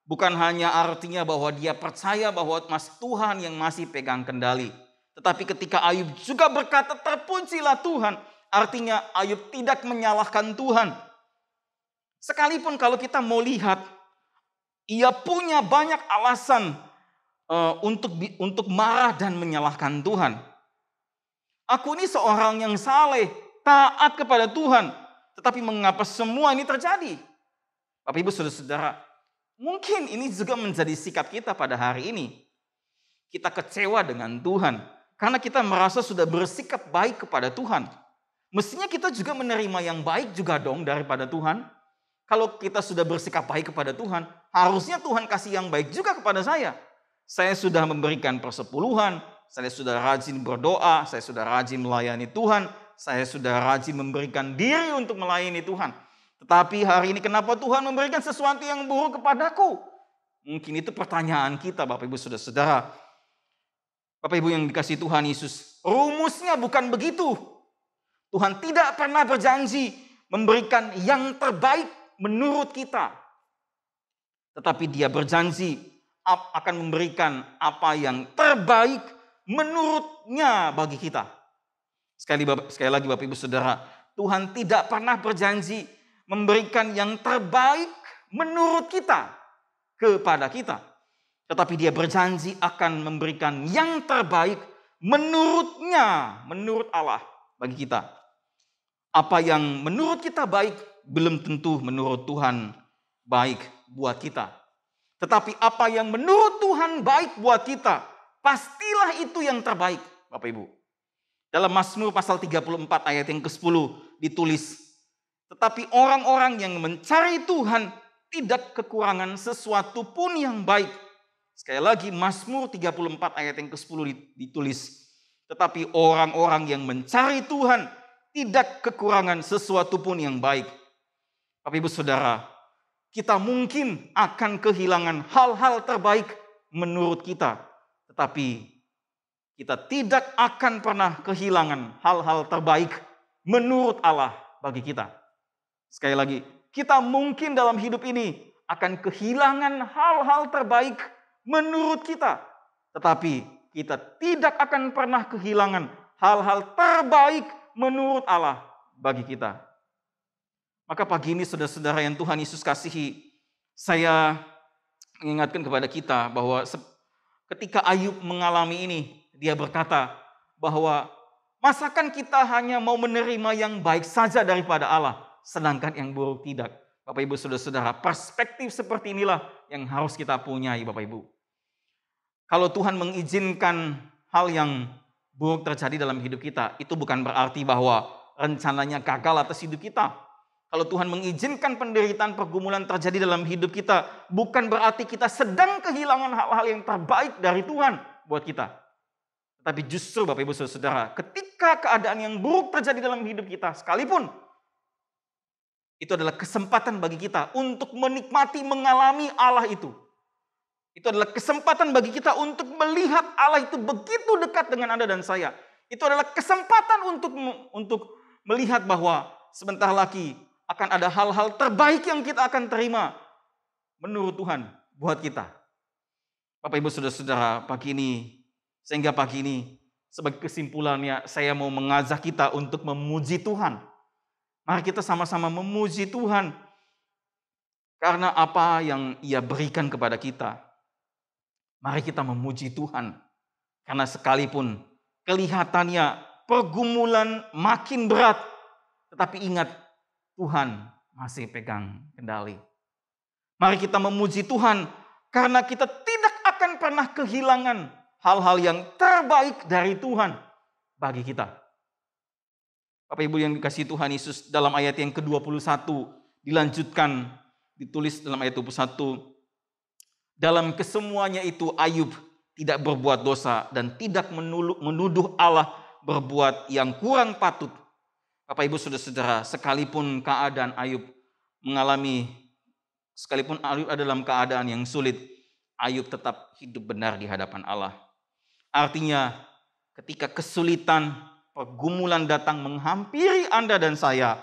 bukan hanya artinya bahwa dia percaya bahwa Tuhan yang masih pegang kendali. Tetapi ketika Ayub juga berkata, terpujilah Tuhan, artinya Ayub tidak menyalahkan Tuhan. Sekalipun kalau kita mau lihat, ia punya banyak alasan untuk marah dan menyalahkan Tuhan. Aku ini seorang yang saleh, taat kepada Tuhan. Tetapi mengapa semua ini terjadi? Bapak Ibu Saudara, mungkin ini juga menjadi sikap kita pada hari ini. Kita kecewa dengan Tuhan karena kita merasa sudah bersikap baik kepada Tuhan. Mestinya kita juga menerima yang baik juga dong daripada Tuhan. Kalau kita sudah bersikap baik kepada Tuhan, harusnya Tuhan kasih yang baik juga kepada saya. Saya sudah memberikan persepuluhan, saya sudah rajin berdoa, saya sudah rajin melayani Tuhan, saya sudah rajin memberikan diri untuk melayani Tuhan. Tetapi hari ini kenapa Tuhan memberikan sesuatu yang buruk kepadaku? Mungkin itu pertanyaan kita Bapak Ibu Saudara. Bapak Ibu yang dikasihi Tuhan Yesus, rumusnya bukan begitu. Tuhan tidak pernah berjanji memberikan yang terbaik menurut kita. Tetapi Dia berjanji akan memberikan apa yang terbaik menurutnya bagi kita. Sekali lagi Bapak Ibu Saudara, Tuhan tidak pernah berjanji memberikan yang terbaik menurut kita kepada kita. Tetapi Dia berjanji akan memberikan yang terbaik menurutnya, menurut Allah bagi kita. Apa yang menurut kita baik belum tentu menurut Tuhan baik buat kita. Tetapi apa yang menurut Tuhan baik buat kita, pastilah itu yang terbaik, Bapak Ibu. Dalam Mazmur pasal 34 ayat yang ke-10 ditulis, tetapi orang-orang yang mencari Tuhan tidak kekurangan sesuatu pun yang baik. Sekali lagi Mazmur 34 ayat yang ke-10 ditulis, tetapi orang-orang yang mencari Tuhan tidak kekurangan sesuatu pun yang baik. Bapak Ibu Saudara, kita mungkin akan kehilangan hal-hal terbaik menurut kita. Tetapi kita tidak akan pernah kehilangan hal-hal terbaik menurut Allah bagi kita. Sekali lagi, kita mungkin dalam hidup ini akan kehilangan hal-hal terbaik menurut kita. Tetapi kita tidak akan pernah kehilangan hal-hal terbaik menurut Allah bagi kita. Maka pagi ini saudara-saudara yang Tuhan Yesus kasihi, saya mengingatkan kepada kita bahwa ketika Ayub mengalami ini, dia berkata bahwa masakan kita hanya mau menerima yang baik saja daripada Allah, sedangkan yang buruk tidak. Bapak Ibu saudara-saudara, perspektif seperti inilah yang harus kita punyai Bapak Ibu. Kalau Tuhan mengizinkan hal yang buruk terjadi dalam hidup kita, itu bukan berarti bahwa rencananya gagal atas hidup kita. Kalau Tuhan mengizinkan penderitaan pergumulan terjadi dalam hidup kita, bukan berarti kita sedang kehilangan hal-hal yang terbaik dari Tuhan buat kita. Tetapi justru Bapak Ibu Saudara, ketika keadaan yang buruk terjadi dalam hidup kita sekalipun, itu adalah kesempatan bagi kita untuk menikmati, mengalami Allah itu. Itu adalah kesempatan bagi kita untuk melihat Allah itu begitu dekat dengan Anda dan saya. Itu adalah kesempatan untuk melihat bahwa sebentar lagi akan ada hal-hal terbaik yang kita akan terima menurut Tuhan buat kita. Bapak Ibu Saudara-saudara, sehingga pagi ini sebagai kesimpulannya saya mau mengajak kita untuk memuji Tuhan. Mari kita sama-sama memuji Tuhan karena apa yang Ia berikan kepada kita. Mari kita memuji Tuhan karena sekalipun kelihatannya pergumulan makin berat, tetapi ingat, Tuhan masih pegang kendali. Mari kita memuji Tuhan karena kita tidak akan pernah kehilangan hal-hal yang terbaik dari Tuhan bagi kita. Bapak Ibu yang dikasihi Tuhan Yesus, dalam ayat yang ke-21 dilanjutkan, ditulis dalam ayat 21. Dalam kesemuanya itu Ayub tidak berbuat dosa dan tidak menuduh Allah berbuat yang kurang patut. Bapak Ibu Saudara-saudara, sekalipun Ayub ada dalam keadaan yang sulit, Ayub tetap hidup benar di hadapan Allah. Artinya ketika kesulitan, pergumulan datang menghampiri Anda dan saya,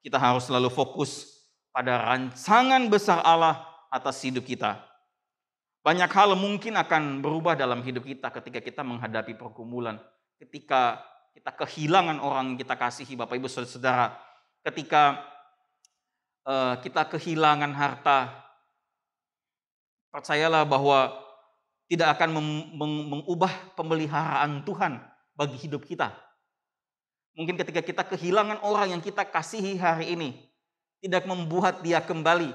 kita harus selalu fokus pada rancangan besar Allah atas hidup kita. Banyak hal mungkin akan berubah dalam hidup kita ketika kita menghadapi pergumulan. Ketika kita kehilangan orang yang kita kasihi, Bapak Ibu Saudara, ketika kita kehilangan harta, percayalah bahwa tidak akan mengubah pemeliharaan Tuhan bagi hidup kita. Mungkin ketika kita kehilangan orang yang kita kasihi hari ini, tidak membuat dia kembali,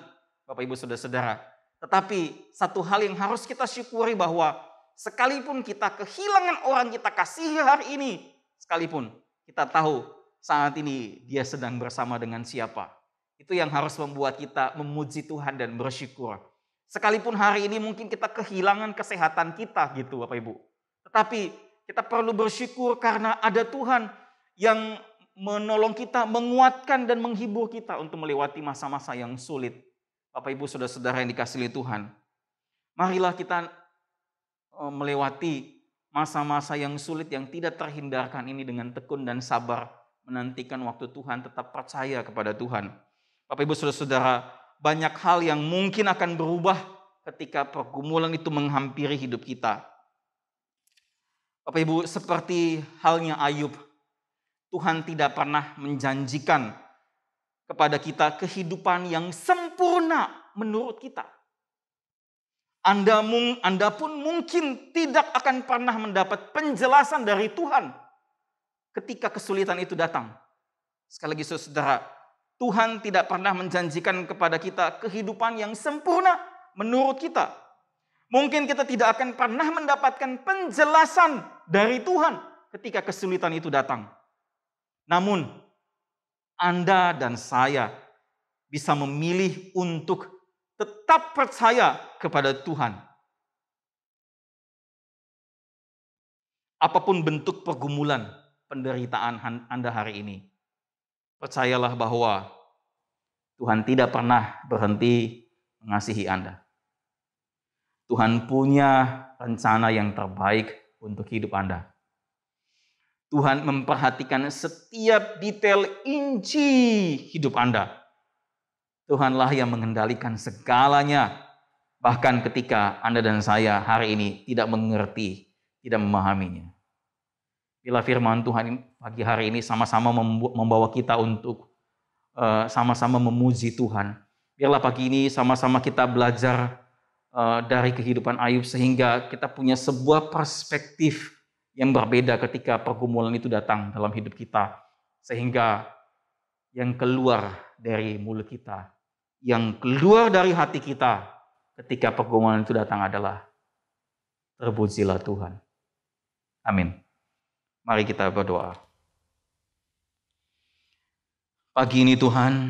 Bapak Ibu Saudara-saudara. Tetapi satu hal yang harus kita syukuri bahwa sekalipun kita kehilangan orang kita kasihi hari ini, sekalipun kita tahu saat ini dia sedang bersama dengan siapa. Itu yang harus membuat kita memuji Tuhan dan bersyukur. Sekalipun hari ini mungkin kita kehilangan kesehatan kita gitu Bapak Ibu. Tetapi kita perlu bersyukur karena ada Tuhan yang menolong kita, menguatkan dan menghibur kita untuk melewati masa-masa yang sulit. Bapak Ibu Saudara-saudara yang dikasihi Tuhan, marilah kita melewati masa-masa yang sulit yang tidak terhindarkan ini dengan tekun dan sabar, menantikan waktu Tuhan, tetap percaya kepada Tuhan. Bapak Ibu Saudara-saudara, banyak hal yang mungkin akan berubah ketika pergumulan itu menghampiri hidup kita. Bapak Ibu, seperti halnya Ayub, Tuhan tidak pernah menjanjikan kepada kita kehidupan yang sempurna menurut kita. Anda pun mungkin tidak akan pernah mendapat penjelasan dari Tuhan ketika kesulitan itu datang. Sekali lagi saudara, Tuhan tidak pernah menjanjikan kepada kita kehidupan yang sempurna menurut kita. Mungkin kita tidak akan pernah mendapatkan penjelasan dari Tuhan ketika kesulitan itu datang. Namun, Anda dan saya bisa memilih untuk tetap percaya kepada Tuhan. Apapun bentuk pergumulan, penderitaan Anda hari ini, percayalah bahwa Tuhan tidak pernah berhenti mengasihi Anda. Tuhan punya rencana yang terbaik untuk hidup Anda. Tuhan memperhatikan setiap detail inci hidup Anda. Tuhanlah yang mengendalikan segalanya. Bahkan ketika Anda dan saya hari ini tidak mengerti, tidak memahaminya. Bila firman Tuhan pagi hari ini sama-sama membawa kita untuk sama-sama memuji Tuhan. Biarlah pagi ini sama-sama kita belajar dari kehidupan Ayub sehingga kita punya sebuah perspektif yang berbeda ketika pergumulan itu datang dalam hidup kita. Sehingga yang keluar dari mulut kita, yang keluar dari hati kita ketika pergumulan itu datang adalah terpujilah Tuhan. Amin. Mari kita berdoa. Pagi ini Tuhan,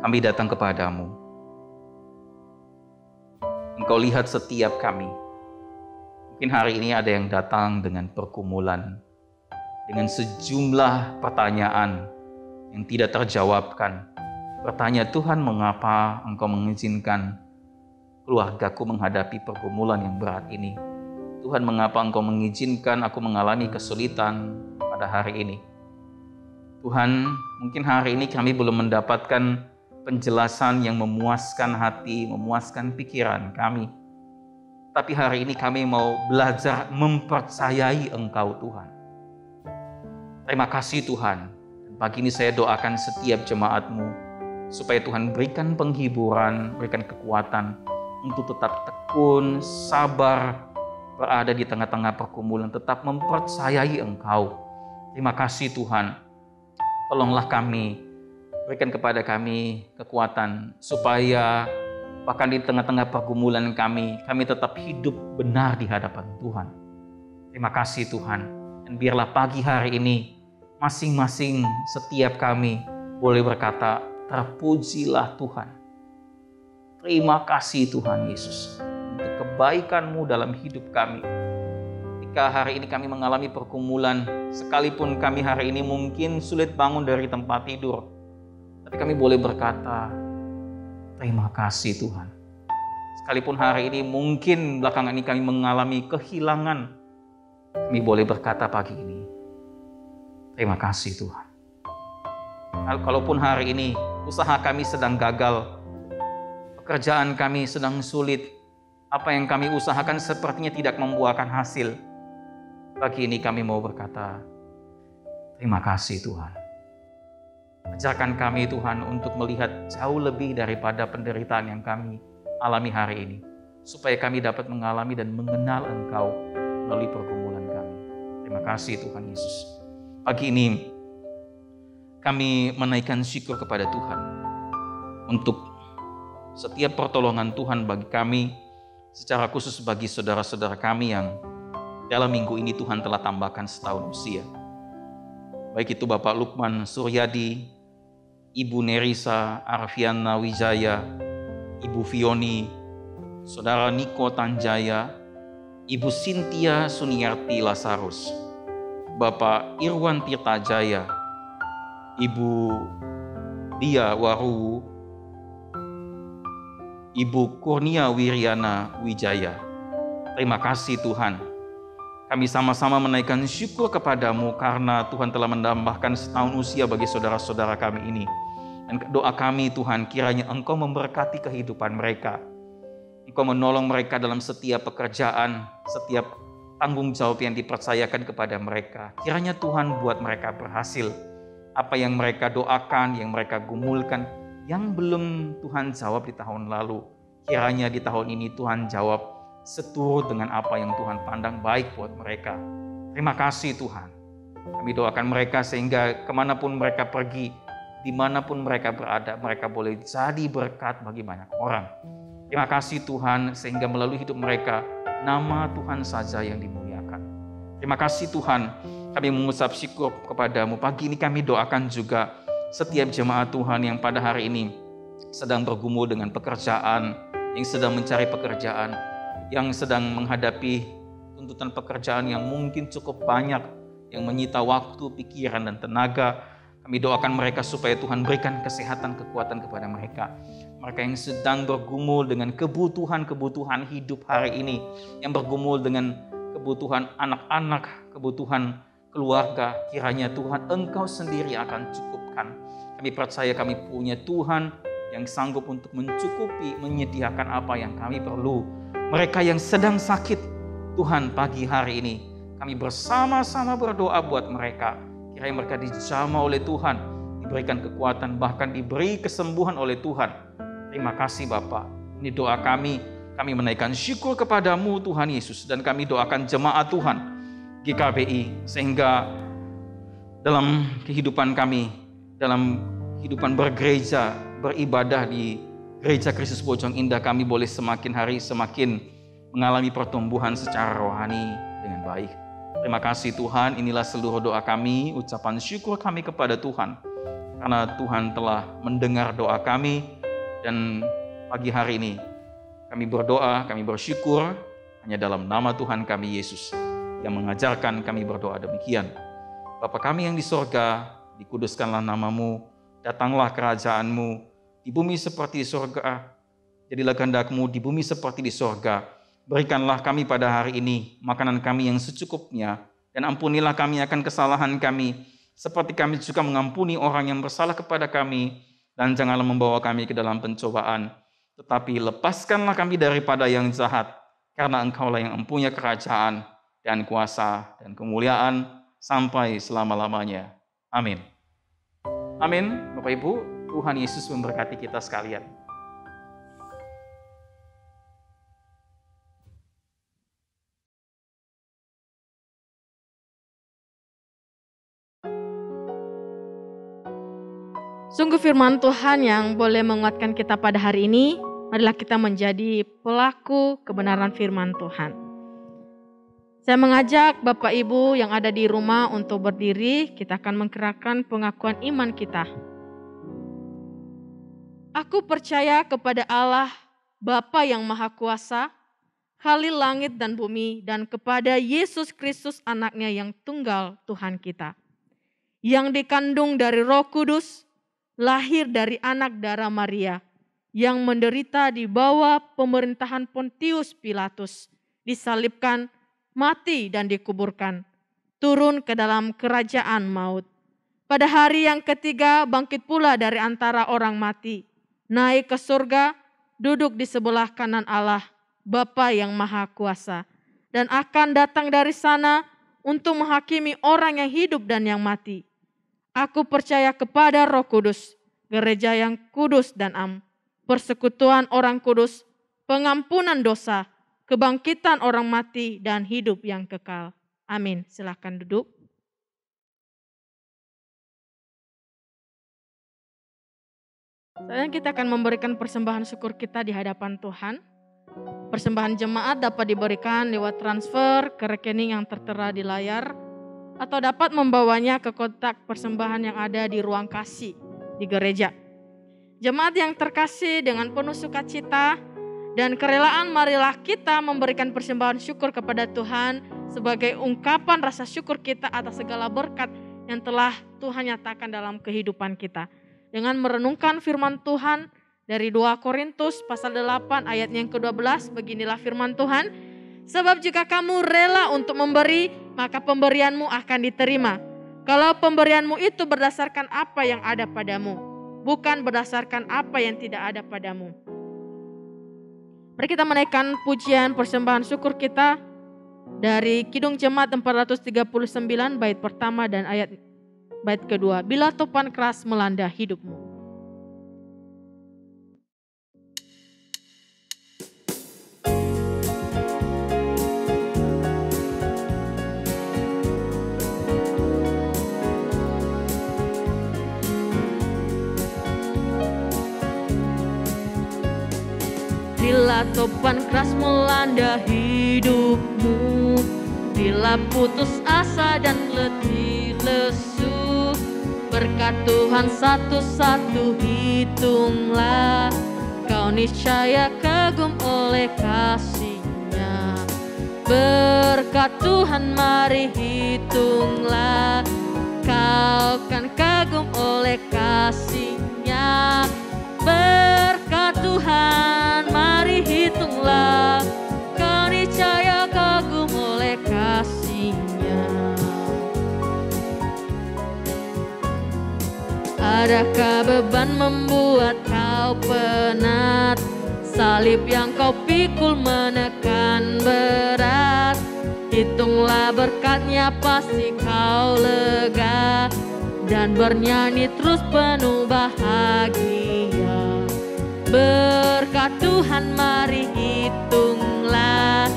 kami datang kepadamu. Engkau lihat setiap kami. Mungkin hari ini ada yang datang dengan pergumulan, dengan sejumlah pertanyaan yang tidak terjawabkan. Bertanya, Tuhan, mengapa Engkau mengizinkan keluargaku menghadapi pergumulan yang berat ini? Tuhan, mengapa Engkau mengizinkan aku mengalami kesulitan pada hari ini? Tuhan, mungkin hari ini kami belum mendapatkan penjelasan yang memuaskan hati, memuaskan pikiran kami. Tapi hari ini kami mau belajar mempercayai Engkau Tuhan. Terima kasih Tuhan. Pagi ini saya doakan setiap jemaat-Mu supaya Tuhan berikan penghiburan, berikan kekuatan untuk tetap tekun, sabar, berada di tengah-tengah pergumulan, tetap mempercayai Engkau. Terima kasih Tuhan. Tolonglah kami, berikan kepada kami kekuatan supaya bahkan di tengah-tengah pergumulan kami tetap hidup benar di hadapan Tuhan. Terima kasih Tuhan. Dan biarlah pagi hari ini masing-masing setiap kami boleh berkata, terpujilah Tuhan. Terima kasih Tuhan Yesus untuk kebaikan-Mu dalam hidup kami. Ketika hari ini kami mengalami pergumulan, sekalipun kami hari ini mungkin sulit bangun dari tempat tidur, tapi kami boleh berkata, terima kasih Tuhan. Sekalipun hari ini mungkin belakangan ini kami mengalami kehilangan, kami boleh berkata pagi ini, terima kasih Tuhan. Kalaupun hari ini usaha kami sedang gagal, pekerjaan kami sedang sulit, apa yang kami usahakan sepertinya tidak membuahkan hasil, pagi ini kami mau berkata, terima kasih Tuhan. Ajarkan kami Tuhan untuk melihat jauh lebih daripada penderitaan yang kami alami hari ini, supaya kami dapat mengalami dan mengenal Engkau melalui pergumulan kami. Terima kasih Tuhan Yesus. Pagi ini kami menaikkan syukur kepada Tuhan untuk setiap pertolongan Tuhan bagi kami, secara khusus bagi saudara-saudara kami yang dalam minggu ini Tuhan telah tambahkan setahun usia. Baik itu Bapak Lukman Suryadi, Ibu Nerisa Arfiana Wijaya, Ibu Fioni, Saudara Niko Tanjaya, Ibu Cynthia Suniarti Lasarus, Bapak Irwan Tirtajaya, Ibu Dia Waru, Ibu Kurnia Wiriana Wijaya. Terima kasih Tuhan. Kami sama-sama menaikkan syukur kepadamu karena Tuhan telah menambahkan setahun usia bagi saudara-saudara kami ini. Dan doa kami Tuhan, kiranya Engkau memberkati kehidupan mereka. Engkau menolong mereka dalam setiap pekerjaan, setiap tanggung jawab yang dipercayakan kepada mereka. Kiranya Tuhan buat mereka berhasil. Apa yang mereka doakan, yang mereka gumulkan, yang belum Tuhan jawab di tahun lalu, kiranya di tahun ini Tuhan jawab seturut dengan apa yang Tuhan pandang baik buat mereka. Terima kasih Tuhan. Kami doakan mereka sehingga kemanapun mereka pergi, dimanapun mereka berada, mereka boleh jadi berkat bagi banyak orang. Terima kasih Tuhan sehingga melalui hidup mereka, nama Tuhan saja yang dimuliakan. Terima kasih Tuhan, kami mengucap syukur kepadamu. Pagi ini kami doakan juga setiap jemaat Tuhan yang pada hari ini sedang bergumul dengan pekerjaan, yang sedang mencari pekerjaan, yang sedang menghadapi tuntutan pekerjaan yang mungkin cukup banyak, yang menyita waktu, pikiran, dan tenaga. Kami doakan mereka supaya Tuhan berikan kesehatan, kekuatan kepada mereka. Mereka yang sedang bergumul dengan kebutuhan-kebutuhan hidup hari ini, yang bergumul dengan kebutuhan anak-anak, kebutuhan keluarga, kiranya Tuhan Engkau sendiri akan cukupkan. Kami percaya kami punya Tuhan yang sanggup untuk mencukupi, menyediakan apa yang kami perlu. Mereka yang sedang sakit, Tuhan pagi hari ini kami bersama-sama berdoa buat mereka. Kiranya mereka dijamah oleh Tuhan, diberikan kekuatan, bahkan diberi kesembuhan oleh Tuhan. Terima kasih Bapa. Ini doa kami menaikkan syukur kepadamu Tuhan Yesus. Dan kami doakan jemaat Tuhan GKBI, sehingga dalam kehidupan kami, dalam kehidupan bergereja, beribadah di Gereja Kristus Bojong Indah, kami boleh semakin hari semakin mengalami pertumbuhan secara rohani dengan baik. Terima kasih Tuhan, inilah seluruh doa kami, ucapan syukur kami kepada Tuhan. Karena Tuhan telah mendengar doa kami, dan pagi hari ini kami berdoa, kami bersyukur hanya dalam nama Tuhan kami Yesus yang mengajarkan kami berdoa demikian. Bapa kami yang di sorga, dikuduskanlah namamu, datanglah kerajaan-Mu, di bumi seperti di sorga, jadilah kehendak-Mu di bumi seperti di sorga. Berikanlah kami pada hari ini makanan kami yang secukupnya, dan ampunilah kami akan kesalahan kami, seperti kami juga mengampuni orang yang bersalah kepada kami, dan janganlah membawa kami ke dalam pencobaan, tetapi lepaskanlah kami daripada yang jahat, karena Engkaulah yang mempunyai kerajaan dan kuasa dan kemuliaan sampai selama-lamanya. Amin. Amin. Bapak Ibu, Tuhan Yesus memberkati kita sekalian. Sungguh firman Tuhan yang boleh menguatkan kita pada hari ini. Marilah kita menjadi pelaku kebenaran firman Tuhan. Saya mengajak Bapak Ibu yang ada di rumah untuk berdiri. Kita akan menggerakkan pengakuan iman kita. Aku percaya kepada Allah, Bapa yang Maha Kuasa, Khalil langit dan bumi, dan kepada Yesus Kristus anaknya yang tunggal Tuhan kita, yang dikandung dari Roh Kudus, lahir dari anak darah Maria, yang menderita di bawah pemerintahan Pontius Pilatus, disalibkan, mati dan dikuburkan, turun ke dalam kerajaan maut. Pada hari yang ketiga bangkit pula dari antara orang mati, naik ke surga, duduk di sebelah kanan Allah, Bapa yang Maha Kuasa, dan akan datang dari sana untuk menghakimi orang yang hidup dan yang mati. Aku percaya kepada Roh Kudus, gereja yang kudus dan am, persekutuan orang kudus, pengampunan dosa, kebangkitan orang mati, dan hidup yang kekal. Amin. Silakan duduk. Sekarang kita akan memberikan persembahan syukur kita di hadapan Tuhan. Persembahan jemaat dapat diberikan lewat transfer ke rekening yang tertera di layar, atau dapat membawanya ke kotak persembahan yang ada di ruang kasih di gereja. Jemaat yang terkasih, dengan penuh sukacita dan kerelaan marilah kita memberikan persembahan syukur kepada Tuhan sebagai ungkapan rasa syukur kita atas segala berkat yang telah Tuhan nyatakan dalam kehidupan kita. Dengan merenungkan firman Tuhan dari 2 Korintus pasal 8 ayat yang ke-12, beginilah firman Tuhan. Sebab jika kamu rela untuk memberi, maka pemberianmu akan diterima. Kalau pemberianmu itu berdasarkan apa yang ada padamu, bukan berdasarkan apa yang tidak ada padamu. Mari kita menaikkan pujian persembahan syukur kita dari Kidung Jemaat 439 bait pertama dan bait kedua. Bila topan keras melanda hidupmu. Bila topan keras melanda hidupmu, bila putus asa dan letih lesu, berkat Tuhan satu-satu hitunglah, kau niscaya kagum oleh kasih-Nya. Berkat Tuhan mari hitunglah, kau kan kagum oleh kasih-Nya. Berkat Tuhan mari hitunglah, kau niscaya kagum oleh kasih-Nya. Adakah beban membuat kau penat? Salib yang kau pikul menekan berat. Hitunglah berkat-Nya pasti kau lega, dan bernyanyi terus penuh bahagia. Berkat Tuhan mari hitunglah,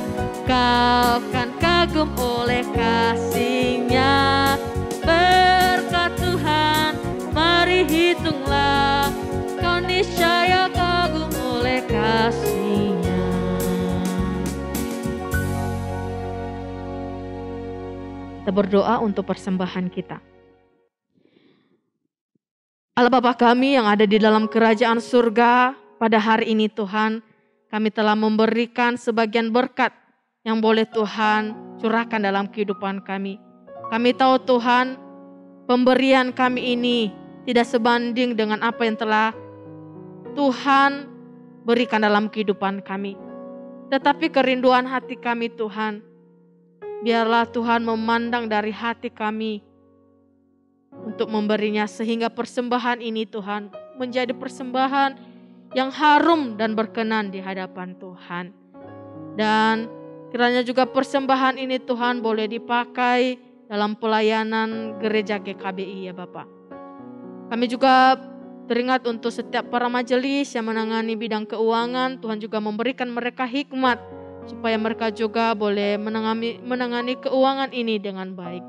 kau kan kagum oleh kasih-Nya. Berkat Tuhan mari hitunglah, kau niscaya kagum oleh kasih-Nya. Kita berdoa untuk persembahan kita. Allah Bapa kami yang ada di dalam kerajaan surga, pada hari ini Tuhan, kami telah memberikan sebagian berkat yang boleh Tuhan curahkan dalam kehidupan kami. Kami tahu Tuhan, pemberian kami ini tidak sebanding dengan apa yang telah Tuhan berikan dalam kehidupan kami. Tetapi kerinduan hati kami Tuhan, biarlah Tuhan memandang dari hati kami untuk memberinya, sehingga persembahan ini Tuhan menjadi persembahan yang harum dan berkenan di hadapan Tuhan. Dan kiranya juga persembahan ini Tuhan boleh dipakai dalam pelayanan gereja GKBI ya Bapak. Kami juga teringat untuk setiap para majelis yang menangani bidang keuangan, Tuhan juga memberikan mereka hikmat supaya mereka juga boleh menangani keuangan ini dengan baik.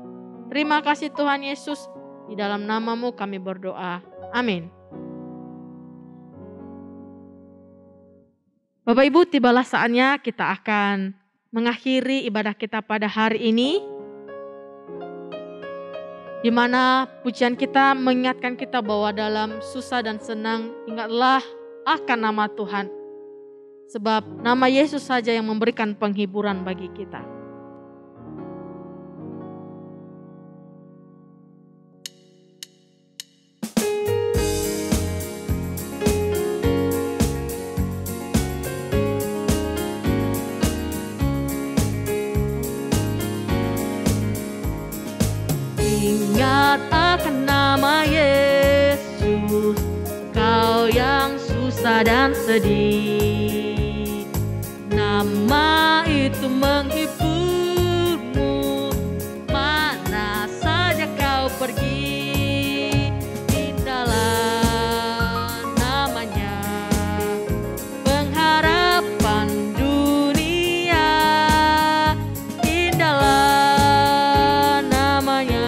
Terima kasih Tuhan Yesus, di dalam nama-Mu kami berdoa. Amin. Bapak Ibu, tibalah saatnya kita akan mengakhiri ibadah kita pada hari ini, di mana pujian kita mengingatkan kita bahwa dalam susah dan senang ingatlah akan nama Tuhan. Sebab nama Yesus saja yang memberikan penghiburan bagi kita. Ingat akan nama Yesus, kau yang susah dan sedih. Nama itu menghiburmu, mana saja kau pergi. Indahlah namanya, pengharapan dunia. Indahlah namanya,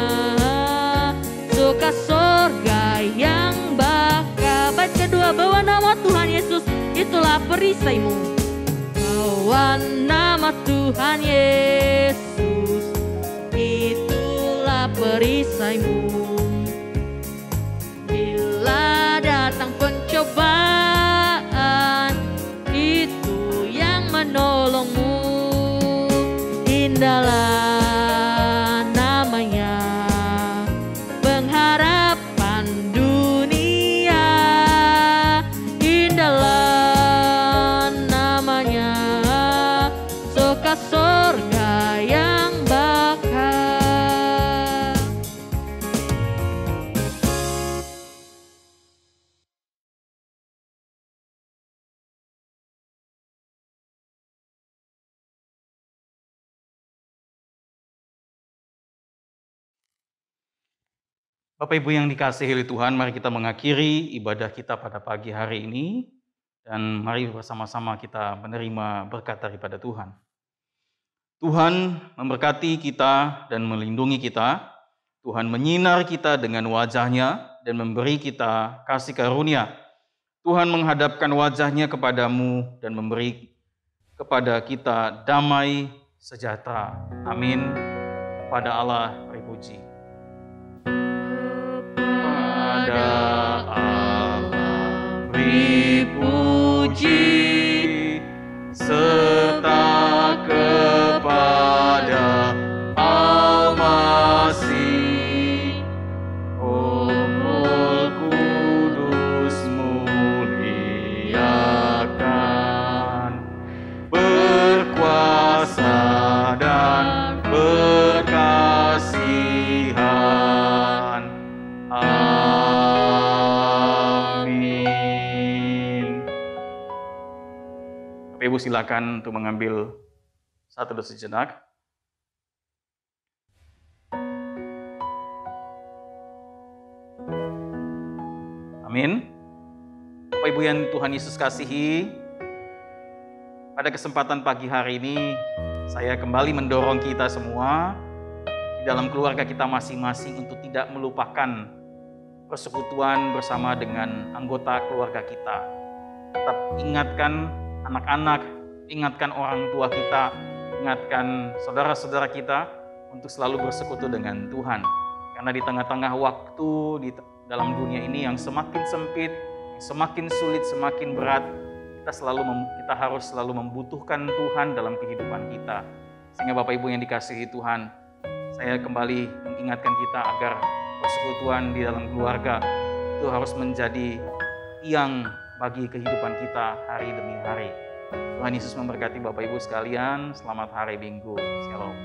suka sorga yang bakal. Bait kedua, bawa nama Tuhan Yesus, itulah perisaimu. Bawa nama Tuhan Yesus, itulah perisaimu. Bila datang pencobaan, itu yang menolongmu. Indahlah namanya, pengharapan dunia. Indahlah namanya, suka sorga yang bakal. Bapak Ibu yang dikasihi oleh Tuhan, mari kita mengakhiri ibadah kita pada pagi hari ini. Dan mari bersama-sama kita menerima berkat daripada Tuhan. Tuhan memberkati kita dan melindungi kita. Tuhan menyinar kita dengan wajah-Nya dan memberi kita kasih karunia. Tuhan menghadapkan wajah-Nya kepadamu dan memberi kepada kita damai sejahtera. Amin. Pada Allah beri Pada Allah beri puji, serta kepada Al-Masih. Oh Roh Kudus muliakan, berkuasa dan berkasihan. Amin. Bapak Ibu silakan untuk mengambil satu dosis sejenak. Amin. Bapak Ibu yang Tuhan Yesus kasihi, pada kesempatan pagi hari ini saya kembali mendorong kita semua di dalam keluarga kita masing-masing untuk tidak melupakan persekutuan bersama dengan anggota keluarga kita. Tetap ingatkan anak-anak, ingatkan orang tua kita, ingatkan saudara-saudara kita untuk selalu bersekutu dengan Tuhan. Karena di tengah-tengah waktu di dalam dunia ini yang semakin sempit, yang semakin sulit, semakin berat, kita harus selalu membutuhkan Tuhan dalam kehidupan kita. Sehingga Bapak Ibu yang dikasihi Tuhan, saya kembali mengingatkan kita agar persekutuan di dalam keluarga itu harus menjadi tiang bagi kehidupan kita hari demi hari. Tuhan Yesus memberkati Bapak Ibu sekalian. Selamat hari Minggu. Shalom.